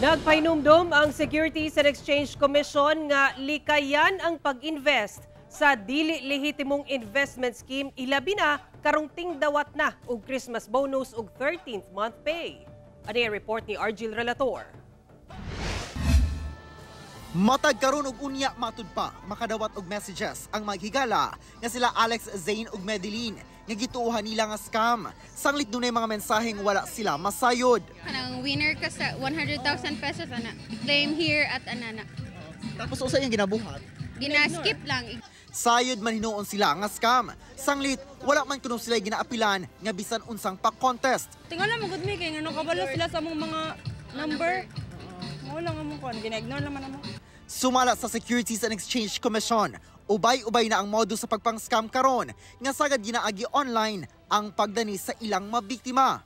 Nagpahinumdum ang Securities and Exchange Commission nga likayan ang pag-invest sa dili lehitimong investment scheme ilabi na karong tingdawat na og Christmas bonus ug 13th month pay. Ano yung report ni Argil Relator? Matag karon og unya matud pa makadawat og messages ang maghigala nga sila Alex Zane ug Medellin nga gituohan nila nga scam. Sanglit dunay mga mensaheng wala sila masayod. Kanang winner ka sa 100,000 pesos ana. Claim here at anana. Tapos usa yung ginabuhat. Gina-skip lang. Sayod man hinuon sila nga scam. Sanglit wala man kuno sila ginaapilan nga bisan unsang pa-contest. Tingala mo gud mi kay ngano kabalo sila sa among mga number. Mo lang among kon gina-ignore naman amo. Sumala sa Securities and Exchange Commission, ubay-ubay na ang modus sa pagpang-scam karon nga sagad ginaagi online ang pagdani sa ilang mabiktima.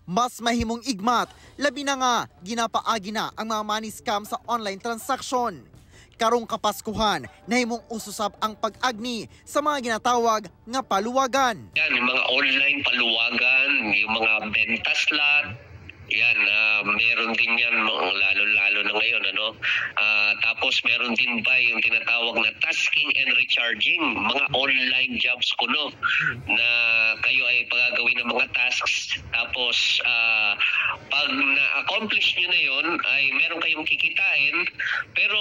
Mas mahimong igmat, labi na nga ginapaagi na ang mga money scam sa online transaction. Karong Kapaskuhan, nahimong ususab ang pag-agni sa mga ginatawag nga paluwagan. Yan, yung mga online paluwagan, yung mga benta slot, yan, meron din yan lalo-lalo na ngayon. Tapos meron din ba yung tinatawag na tasking and recharging, mga online jobs kuno na kayo ay pagagawin ng mga tasks. Tapos pag na-accomplish nyo na yun, ay meron kayong kikitain pero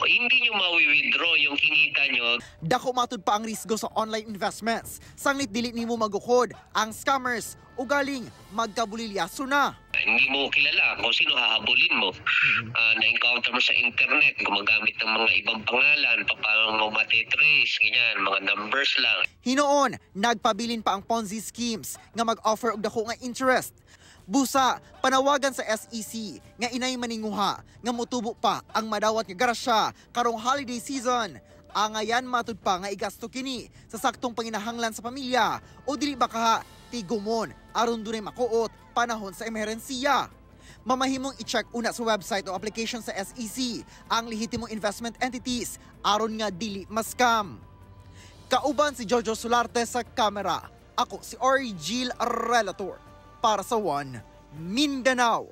hindi nyo mawi-withdraw yung kinita nyo. Dako matud pa ang risgo sa online investments. Sanglit dili nimo magukod ang scammers ugaling magkabulilyaso na. Hindi mo kilala kung sino hahabulin mo. Na-encounter mo sa internet, gumagamit ng mga ibang pangalan, paano mo matitrace, ganyan, mga numbers lang. Hinoon, nagpabilin pa ang Ponzi schemes nga mag-offer og dako nga interest. Busa, panawagan sa SEC nga inay maninguha nga motubo pa ang madawat nga grasya karong holiday season. Angayan matud pa nga igasto kini sa saktong panginahanglan sa pamilya o dili ba kaha tigumon aron dunay makuot panahon sa emerhensiya. Mamahimong i-check una sa website o application sa SEC ang lehitimong investment entities aron nga dili ma-scam. Kauban si Jojo Solarte sa kamera. Ako si Argil Relator para sa One Mindanao.